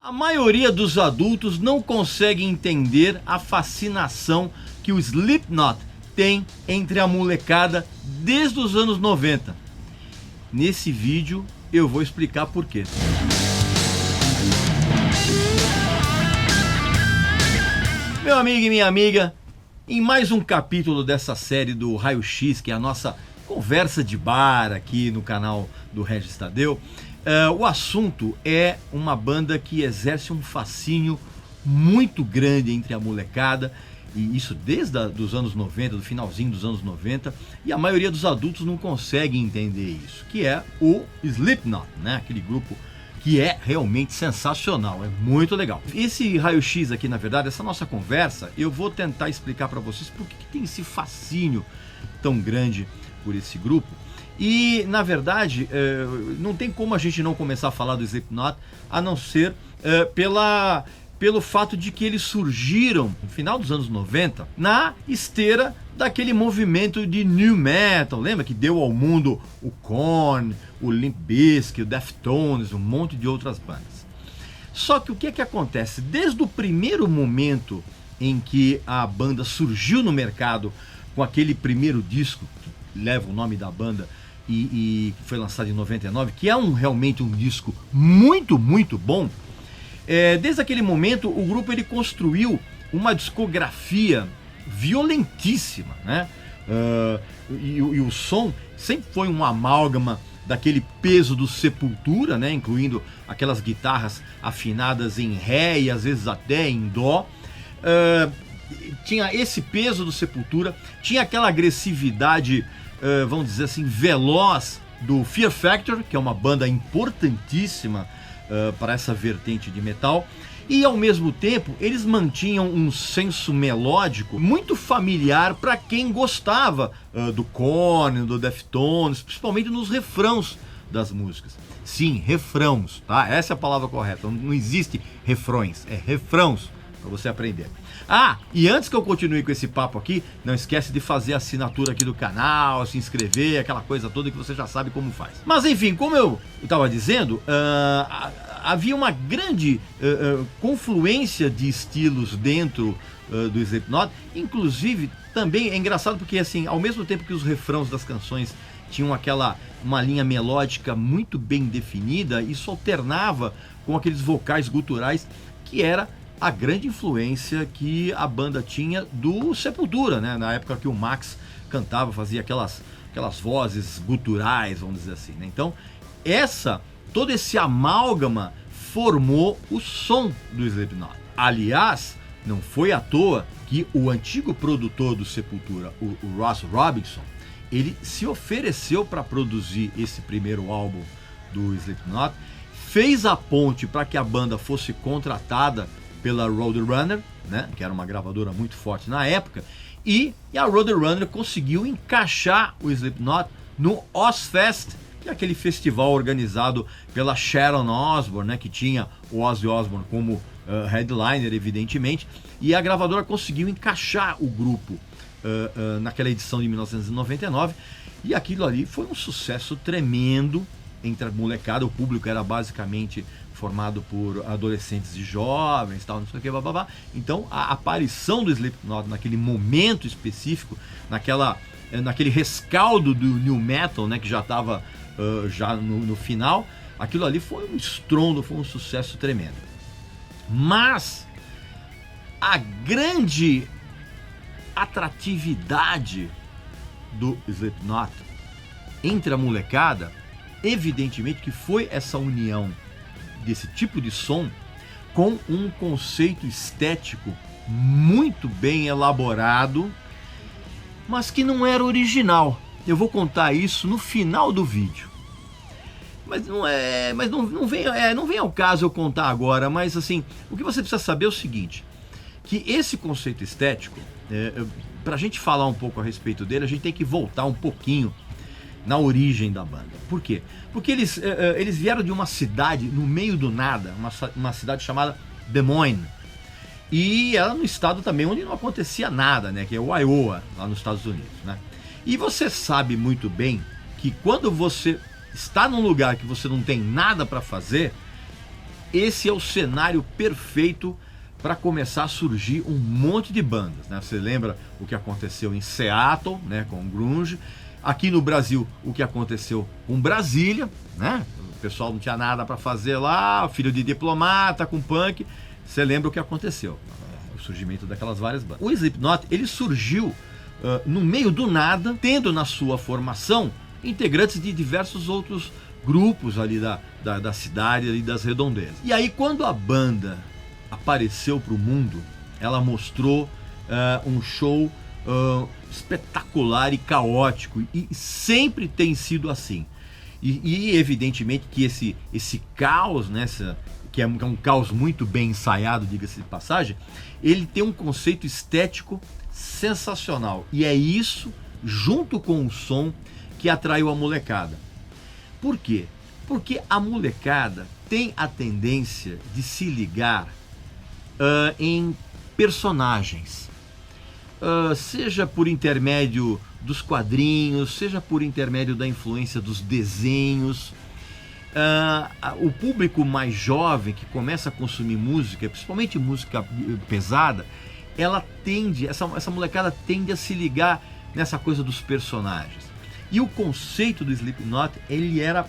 A maioria dos adultos não consegue entender a fascinação que o Slipknot tem entre a molecada desde os anos 90. Nesse vídeo eu vou explicar por quê. Meu amigo e minha amiga, em mais um capítulo dessa série do Raio X, que é a nossa conversa de bar aqui no canal do Regis Tadeu, o assunto é uma banda que exerce um fascínio muito grande entre a molecada, e isso desde os anos 90, do finalzinho dos anos 90, e a maioria dos adultos não consegue entender isso, que é o Slipknot, né? Aquele grupo que é realmente sensacional, é muito legal. Esse raio-x aqui, na verdade, essa nossa conversa, eu vou tentar explicar para vocês por que tem esse fascínio tão grande por esse grupo. E, na verdade, não tem como a gente não começar a falar do Slipknot, a não ser pelo fato de que eles surgiram no final dos anos 90 na esteira daquele movimento de New Metal. Lembra que deu ao mundo o Korn, o Limp Bizkit, o Deftones, um monte de outras bandas. Só que o que acontece? Desde o primeiro momento em que a banda surgiu no mercado com aquele primeiro disco, que leva o nome da banda, e foi lançado em 99, que é realmente um disco muito, muito bom. Desde aquele momento, o grupo ele construiu uma discografia violentíssima, né? E o som sempre foi um amálgama daquele peso do Sepultura, né? Incluindo aquelas guitarras afinadas em ré e às vezes até em dó. Tinha esse peso do Sepultura, tinha aquela agressividade, vamos dizer assim, veloz do Fear Factory, que é uma banda importantíssima para essa vertente de metal, e ao mesmo tempo eles mantinham um senso melódico muito familiar para quem gostava do Korn, do Deftones, principalmente nos refrãos das músicas. Sim, refrãos, tá? Essa é a palavra correta, não existe refrões, é refrãos, para você aprender. E antes que eu continue com esse papo aqui, não esquece de fazer a assinatura aqui do canal, se inscrever, aquela coisa toda que você já sabe como faz. Mas enfim, como eu estava dizendo, havia uma grande confluência de estilos dentro do Slipknot. Inclusive, também é engraçado porque, assim, ao mesmo tempo que os refrãos das canções tinham uma linha melódica muito bem definida, isso alternava com aqueles vocais guturais, que era a grande influência que a banda tinha do Sepultura, né? Na época que o Max cantava, fazia aquelas vozes guturais, vamos dizer assim, né? Então, todo esse amálgama formou o som do Slipknot. Aliás, não foi à toa que o antigo produtor do Sepultura, o Ross Robinson, ele se ofereceu para produzir esse primeiro álbum do Slipknot, fez a ponte para que a banda fosse contratada pela Roadrunner, né, que era uma gravadora muito forte na época, e a Roadrunner conseguiu encaixar o Slipknot no Ozzfest, que é aquele festival organizado pela Sharon Osbourne, né, que tinha o Ozzy Osbourne como headliner, evidentemente, e a gravadora conseguiu encaixar o grupo naquela edição de 1999, e aquilo ali foi um sucesso tremendo entre a molecada. O público era basicamente formado por adolescentes e jovens, tal, não sei o que, bababá. Então a aparição do Slipknot naquele momento específico, naquele rescaldo do New Metal, né, que já estava já no final, aquilo ali foi um estrondo, foi um sucesso tremendo. Mas a grande atratividade do Slipknot entre a molecada, evidentemente que foi essa união desse tipo de som com um conceito estético muito bem elaborado, mas que não era original. Eu vou contar isso no final do vídeo. Mas não vem ao caso eu contar agora, mas assim, o que você precisa saber é o seguinte, que esse conceito estético, para a gente falar um pouco a respeito dele, a gente tem que voltar um pouquinho na origem da banda. Por quê? Porque eles vieram de uma cidade no meio do nada, uma cidade chamada Des Moines, e ela no estado também onde não acontecia nada, né, que é o Iowa, lá nos Estados Unidos, né? E você sabe muito bem que quando você está num lugar que você não tem nada para fazer, esse é o cenário perfeito para começar a surgir um monte de bandas, né? Você lembra o que aconteceu em Seattle, né, com o grunge? Aqui no Brasil, o que aconteceu com Brasília, né? O pessoal não tinha nada para fazer lá, filho de diplomata com punk. Você lembra o que aconteceu? O surgimento daquelas várias bandas. O Slipknot, ele surgiu no meio do nada, tendo na sua formação integrantes de diversos outros grupos ali da cidade, ali das redondezas. E aí, quando a banda apareceu para o mundo, ela mostrou um show espetacular e caótico, e sempre tem sido assim. E evidentemente que esse caos, né, que é um caos muito bem ensaiado, diga-se de passagem, ele tem um conceito estético sensacional. E é isso, junto com o som, que atraiu a molecada. Por quê? Porque a molecada tem a tendência de se ligar em personagens. Seja por intermédio dos quadrinhos, seja por intermédio da influência dos desenhos. O público mais jovem que começa a consumir música, principalmente música pesada, essa molecada tende a se ligar nessa coisa dos personagens. E o conceito do Slipknot, ele era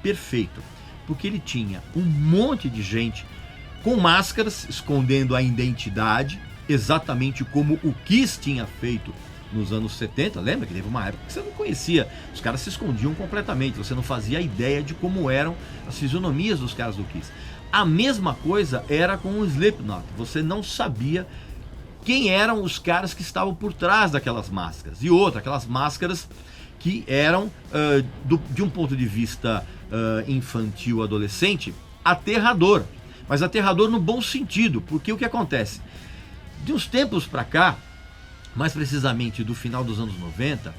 perfeito, porque ele tinha um monte de gente com máscaras escondendo a identidade, exatamente como o Kiss tinha feito nos anos 70. Lembra que teve uma época que você não conhecia, os caras se escondiam completamente, você não fazia ideia de como eram as fisionomias dos caras do Kiss. A mesma coisa era com o Slipknot, você não sabia quem eram os caras que estavam por trás daquelas máscaras. E outra, aquelas máscaras que eram, de um ponto de vista infantil, adolescente, aterrador. Mas aterrador no bom sentido, porque o que acontece? De uns tempos para cá, mais precisamente do final dos anos 90,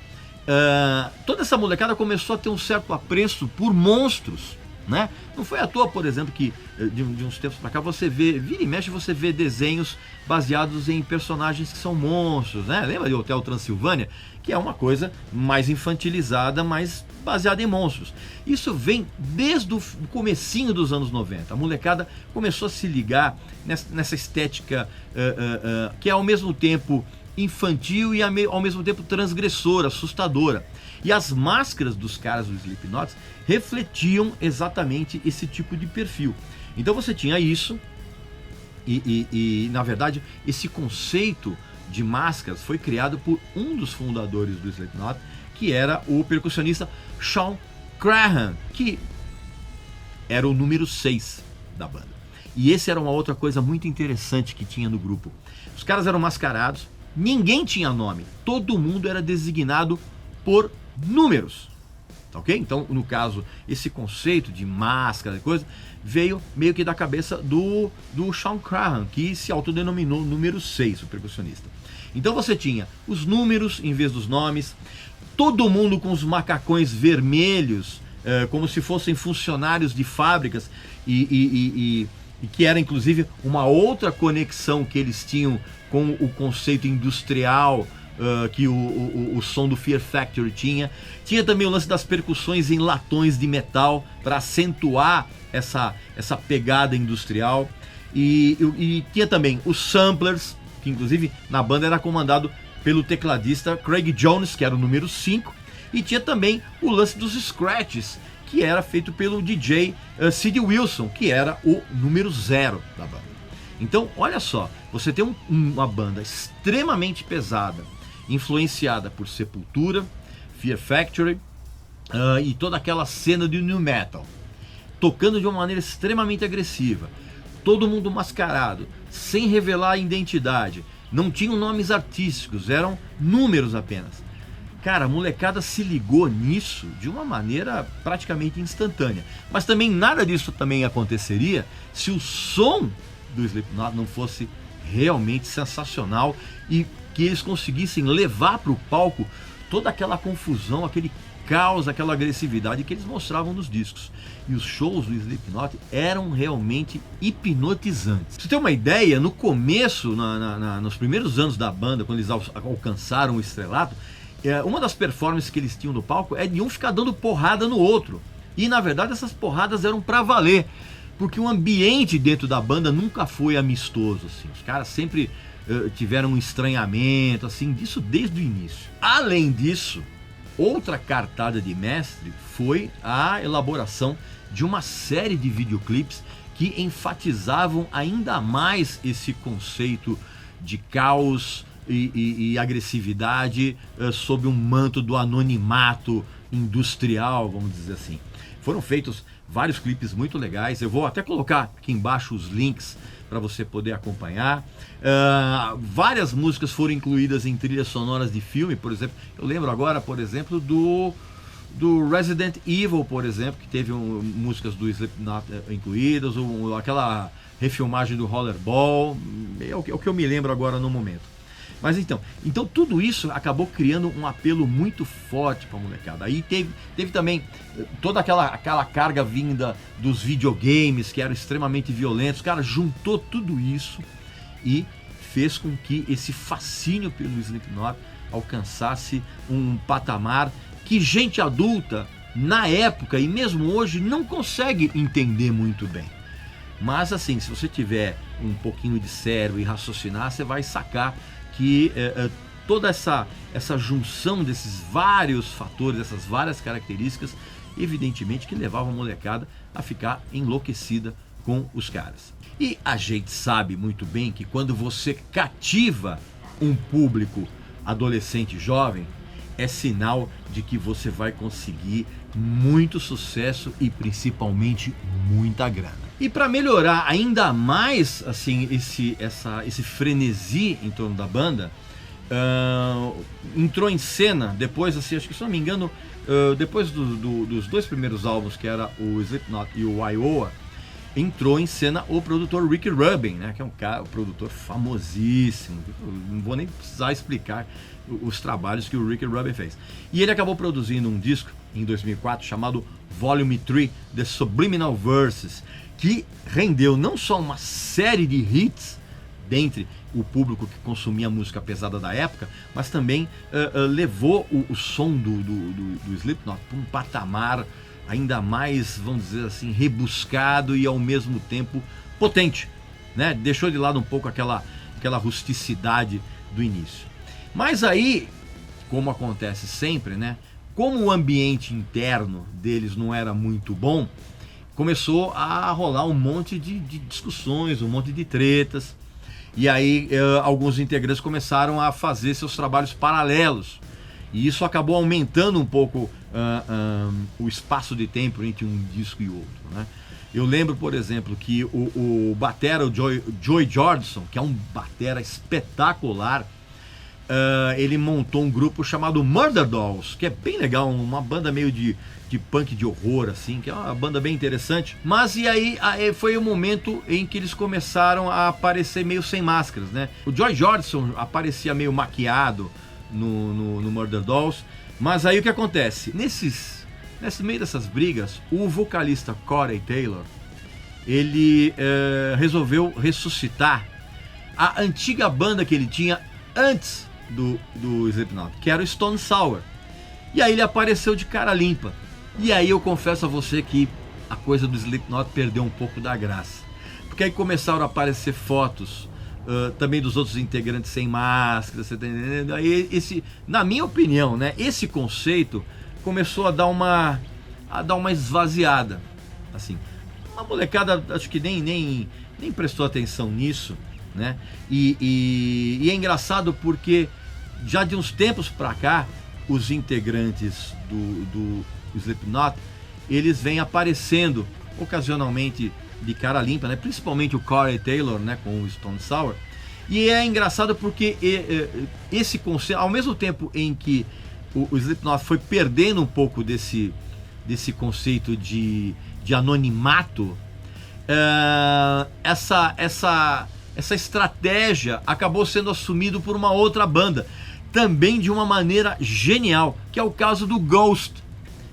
toda essa molecada começou a ter um certo apreço por monstros, né? Não foi à toa, por exemplo, que de uns tempos para cá você vira e mexe, você vê desenhos baseados em personagens que são monstros, né? Lembra de Hotel Transilvânia? Que é uma coisa mais infantilizada, mas baseada em monstros. Isso vem desde o comecinho dos anos 90. A molecada começou a se ligar nessa estética que é ao mesmo tempo infantil e ao mesmo tempo transgressora, assustadora. E as máscaras dos caras do Slipknot refletiam exatamente esse tipo de perfil. Então você tinha isso, e na verdade esse conceito de máscaras foi criado por um dos fundadores do Slipknot, que era o percussionista Shawn Crahan, que era o número 6 da banda. E esse era uma outra coisa muito interessante que tinha no grupo. Os caras eram mascarados, ninguém tinha nome, todo mundo era designado por números, ok? Então, no caso, esse conceito de máscara e coisa veio meio que da cabeça do Shawn Crahan, que se autodenominou número 6, o percussionista. Então você tinha os números em vez dos nomes, todo mundo com os macacões vermelhos, como se fossem funcionários de fábricas, e que era inclusive uma outra conexão que eles tinham com o conceito industrial que o som do Fear Factory tinha. Tinha também o lance das percussões em latões de metal para acentuar essa pegada industrial. E tinha também os samplers, que inclusive na banda era comandado pelo tecladista Craig Jones, que era o número 5. E tinha também o lance dos scratches, que era feito pelo DJ Sid Wilson, que era o número 0 da banda. Então, olha só, você tem uma banda extremamente pesada, influenciada por Sepultura, Fear Factory e toda aquela cena de nu metal, tocando de uma maneira extremamente agressiva, todo mundo mascarado, sem revelar a identidade, não tinham nomes artísticos, eram números apenas. Cara, a molecada se ligou nisso de uma maneira praticamente instantânea. Mas também nada disso também aconteceria se o som do Slipknot não fosse realmente sensacional e que eles conseguissem levar para o palco toda aquela confusão, aquele caos, aquela agressividade que eles mostravam nos discos. E os shows do Slipknot eram realmente hipnotizantes. Pra você ter uma ideia, no começo, nos primeiros anos da banda, quando eles alcançaram o estrelato, uma das performances que eles tinham no palco é de um ficar dando porrada no outro. E na verdade essas porradas eram para valer. porque o ambiente dentro da banda nunca foi amistoso, assim. Os caras sempre tiveram um estranhamento, assim, disso desde o início. Além disso, outra cartada de mestre foi a elaboração de uma série de videoclipes que enfatizavam ainda mais esse conceito de caos e agressividade sob um manto do anonimato industrial, vamos dizer assim. Foram feitos vários clipes muito legais, eu vou até colocar aqui embaixo os links para você poder acompanhar. Várias músicas foram incluídas em trilhas sonoras de filme, por exemplo, eu lembro agora, por exemplo, do Resident Evil, por exemplo, que teve músicas do Slipknot incluídas, aquela refilmagem do Rollerball, é o que eu me lembro agora no momento. Mas então tudo isso acabou criando um apelo muito forte para a molecada. Aí teve também toda aquela carga vinda dos videogames, que eram extremamente violentos. Cara, juntou tudo isso e fez com que esse fascínio pelo Slipknot alcançasse um patamar que gente adulta, na época e mesmo hoje, não consegue entender muito bem. Mas assim, se você tiver um pouquinho de cérebro e raciocinar, você vai sacar que toda essa junção desses vários fatores, essas várias características, evidentemente que levavam a molecada a ficar enlouquecida com os caras. E a gente sabe muito bem que quando você cativa um público adolescente jovem, é sinal de que você vai conseguir muito sucesso e principalmente muita grana. E para melhorar ainda mais assim esse frenesi em torno da banda, entrou em cena depois, assim, acho que se não me engano, depois dos dois primeiros álbuns, que era o Slipknot e o Iowa, entrou em cena o produtor Rick Rubin, né, que é um produtor famosíssimo. Não vou nem precisar explicar os trabalhos que o Rick Rubin fez. E ele acabou produzindo um disco em 2004 chamado Volume 3, The Subliminal Verses, que rendeu não só uma série de hits dentre o público que consumia música pesada da época, mas também levou o som do Slipknot para um patamar ainda mais, vamos dizer assim, rebuscado e ao mesmo tempo potente, né? Deixou de lado um pouco aquela rusticidade do início. Mas aí, como acontece sempre, né? Como o ambiente interno deles não era muito bom, começou a rolar um monte de discussões, um monte de tretas. E aí alguns integrantes começaram a fazer seus trabalhos paralelos. E isso acabou aumentando um pouco o espaço de tempo entre um disco e outro, né? Eu lembro, por exemplo, que o batera, o Joey Jordison, que é um batera espetacular, ele montou um grupo chamado Murder Dolls, que é bem legal, uma banda meio de punk de horror, assim, que é uma banda bem interessante. Mas e aí foi o momento em que eles começaram a aparecer meio sem máscaras, né? O Joey Jordison aparecia meio maquiado no Murder Dolls, mas aí o que acontece? Nesse meio dessas brigas, o vocalista Corey Taylor, ele resolveu ressuscitar a antiga banda que ele tinha antes do Slipknot, que era o Stone Sour. E aí ele apareceu de cara limpa. E aí eu confesso a você que a coisa do Slipknot perdeu um pouco da graça, porque aí começaram a aparecer fotos também dos outros integrantes sem máscara, você tá entendendo? Aí na minha opinião, né, esse conceito começou a dar uma esvaziada, assim. A molecada acho que nem prestou atenção nisso, né? E é engraçado porque já de uns tempos pra cá, os integrantes do Slipknot, eles vêm aparecendo ocasionalmente de cara limpa, né? Principalmente o Corey Taylor, né, com o Stone Sour. E é engraçado porque esse conceito, ao mesmo tempo em que o Slipknot foi perdendo um pouco desse conceito de anonimato, essa estratégia acabou sendo assumida por uma outra banda, também de uma maneira genial, que é o caso do Ghost,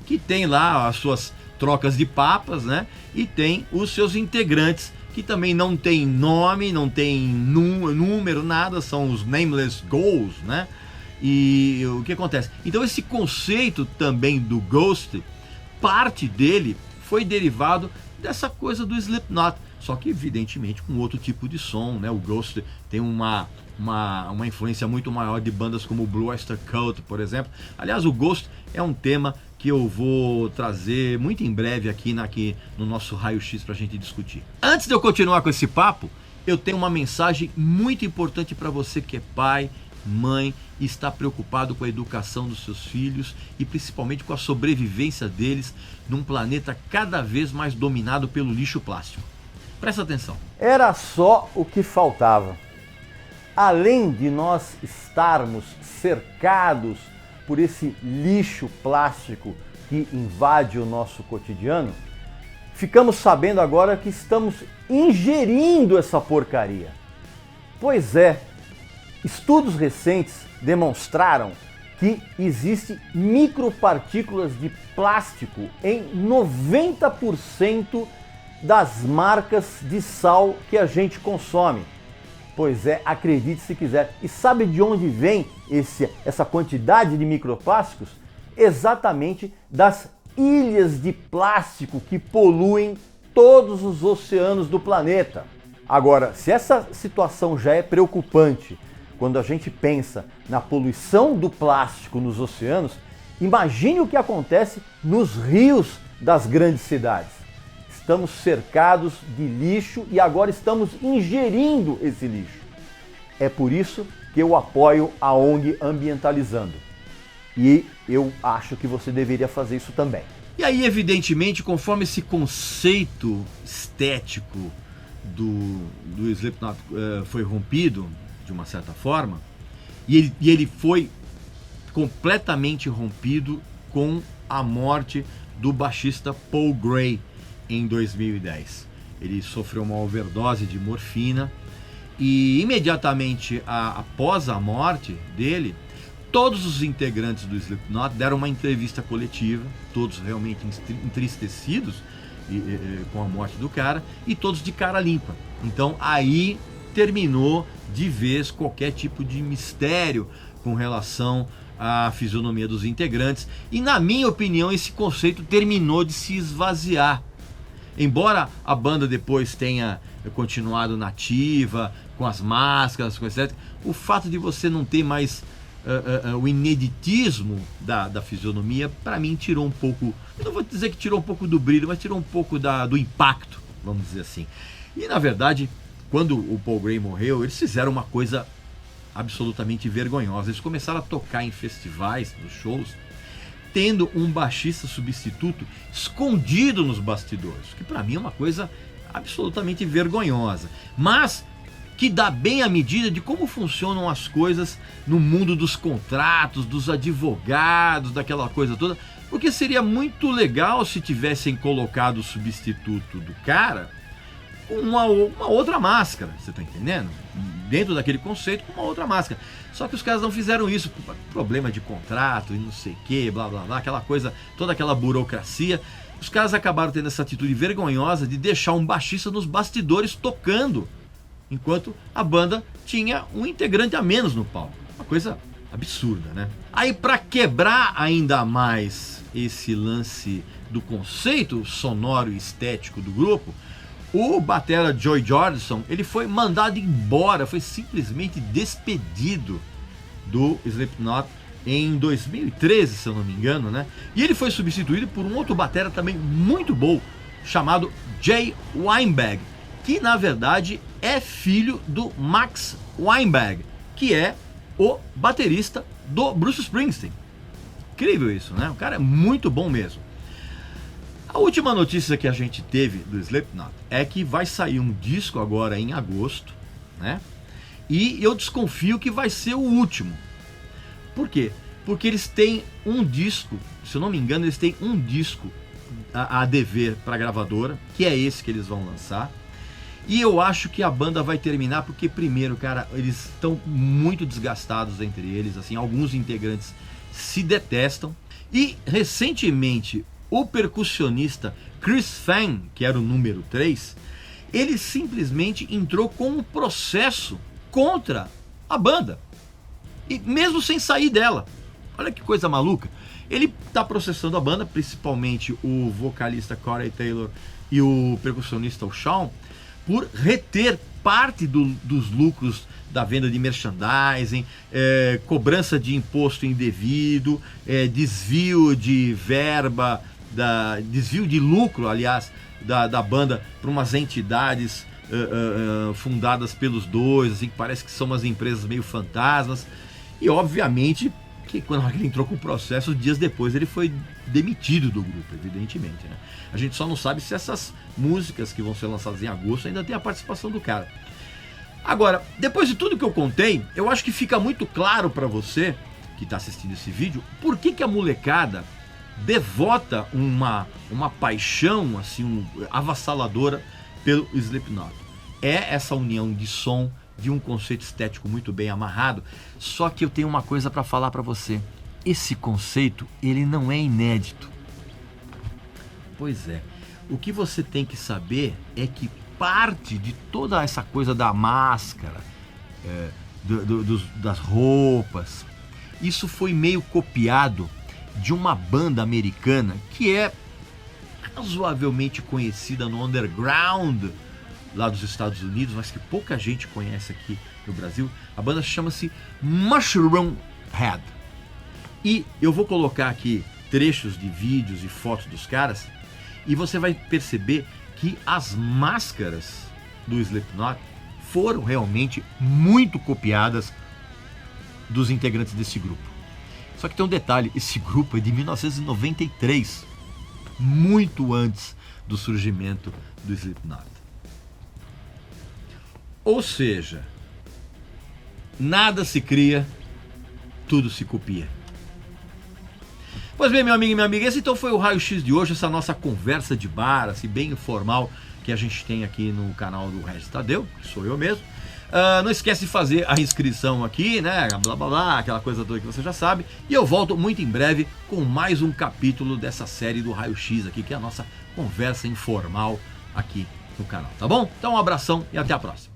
que tem lá as suas trocas de papas, né? E tem os seus integrantes, que também não tem nome, não tem número, nada, são os Nameless Ghouls, né? E o que acontece? Então esse conceito também do Ghost, parte dele foi derivado dessa coisa do Slipknot, só que evidentemente com outro tipo de som, né? O Ghost tem uma influência muito maior de bandas como o Blue Oyster Cult, por exemplo. Aliás, o Ghost é um tema que eu vou trazer muito em breve aqui no nosso raio-x para a gente discutir. Antes de eu continuar com esse papo, eu tenho uma mensagem muito importante para você que é pai, mãe e está preocupado com a educação dos seus filhos e principalmente com a sobrevivência deles num planeta cada vez mais dominado pelo lixo plástico. Presta atenção. Era só o que faltava. Além de nós estarmos cercados por esse lixo plástico que invade o nosso cotidiano, ficamos sabendo agora que estamos ingerindo essa porcaria. Pois é, estudos recentes demonstraram que existem micropartículas de plástico em 90% das marcas de sal que a gente consome. Pois é, acredite se quiser. E sabe de onde vem essa quantidade de microplásticos? Exatamente das ilhas de plástico que poluem todos os oceanos do planeta. Agora, se essa situação já é preocupante quando a gente pensa na poluição do plástico nos oceanos, imagine o que acontece nos rios das grandes cidades. Estamos cercados de lixo e agora estamos ingerindo esse lixo. É por isso que eu apoio a ONG Ambientalizando. E eu acho que você deveria fazer isso também. E aí, evidentemente, conforme esse conceito estético do Slipknot foi rompido, de uma certa forma, e ele foi completamente rompido com a morte do baixista Paul Gray em 2010. Ele sofreu uma overdose de morfina e imediatamente após a morte dele, todos os integrantes do Slipknot deram uma entrevista coletiva, todos realmente entristecidos com a morte do cara e todos de cara limpa. Então aí terminou de vez qualquer tipo de mistério com relação à fisionomia dos integrantes e, na minha opinião, esse conceito terminou de se esvaziar. Embora a banda depois tenha continuado nativa, com as máscaras, com etc., o fato de você não ter mais o ineditismo da fisionomia, para mim tirou um pouco, eu não vou dizer que tirou um pouco do brilho, mas tirou um pouco do impacto, vamos dizer assim. E na verdade, quando o Paul Gray morreu, eles fizeram uma coisa absolutamente vergonhosa. Eles começaram a tocar em festivais, nos shows, tendo um baixista substituto escondido nos bastidores, que para mim é uma coisa absolutamente vergonhosa, mas que dá bem a medida de como funcionam as coisas no mundo dos contratos, dos advogados, daquela coisa toda, porque seria muito legal se tivessem colocado o substituto do cara com uma outra máscara, você tá entendendo? Dentro daquele conceito, com uma outra máscara. Só que os caras não fizeram isso, problema de contrato e não sei o que, blá blá blá, aquela coisa, toda aquela burocracia. Os caras acabaram tendo essa atitude vergonhosa de deixar um baixista nos bastidores tocando, enquanto a banda tinha um integrante a menos no palco. Uma coisa absurda, né? Aí, para quebrar ainda mais esse lance do conceito sonoro e estético do grupo, o batera Joey Jordison, ele foi mandado embora, foi simplesmente despedido do Slipknot em 2013, se eu não me engano, né? E ele foi substituído por um outro batera também muito bom, chamado Jay Weinberg, que na verdade é filho do Max Weinberg, que é o baterista do Bruce Springsteen. Incrível isso, né? O cara é muito bom mesmo. A última notícia que a gente teve do Slipknot é que vai sair um disco agora em agosto, né? E eu desconfio que vai ser o último. Por quê? Porque eles têm um disco, se eu não me engano, eles têm um disco a dever para a gravadora, que é esse que eles vão lançar. E eu acho que a banda vai terminar porque, primeiro, cara, eles estão muito desgastados entre eles, assim, alguns integrantes se detestam. E, recentemente, o percussionista Chris Fang, que era o número 3, ele simplesmente entrou com um processo contra a banda. E mesmo sem sair dela. Olha que coisa maluca. Ele está processando a banda, principalmente o vocalista Corey Taylor e o percussionista, o Shawn, por reter parte dos lucros da venda de merchandising, cobrança de imposto indevido, desvio de verba, desvio de lucro, aliás, da banda para umas entidades fundadas pelos dois, assim, que parece que são umas empresas meio fantasmas. E obviamente que quando ele entrou com o processo, dias depois ele foi demitido do grupo, evidentemente, né? A gente só não sabe se essas músicas que vão ser lançadas em agosto ainda tem a participação do cara. Agora, depois de tudo que eu contei, eu acho que fica muito claro para você que está assistindo esse vídeo por que a molecada devota uma paixão assim, avassaladora pelo Slipknot. É essa união de som, de um conceito estético muito bem amarrado. Só que eu tenho uma coisa para falar para você. Esse conceito, ele não é inédito. Pois é. O que você tem que saber é que parte de toda essa coisa da máscara, das roupas, isso foi meio copiado de uma banda americana que é razoavelmente conhecida no underground lá dos Estados Unidos, mas que pouca gente conhece aqui no Brasil. A banda chama-se Mushroom Head. E eu vou colocar aqui trechos de vídeos e fotos dos caras e você vai perceber que as máscaras do Slipknot foram realmente muito copiadas dos integrantes desse grupo. Só que tem um detalhe, esse grupo é de 1993, muito antes do surgimento do Slipknot. Ou seja, nada se cria, tudo se copia. Pois bem, meu amigo e minha amiga, esse então foi o Raio X de hoje, essa nossa conversa de bar, assim, bem informal, que a gente tem aqui no canal do Regis Tadeu, que sou eu mesmo. Não esquece de fazer a inscrição aqui, né, blá blá blá, aquela coisa toda que você já sabe. E eu volto muito em breve com mais um capítulo dessa série do Raio X aqui, que é a nossa conversa informal aqui no canal, tá bom? Então um abração e até a próxima.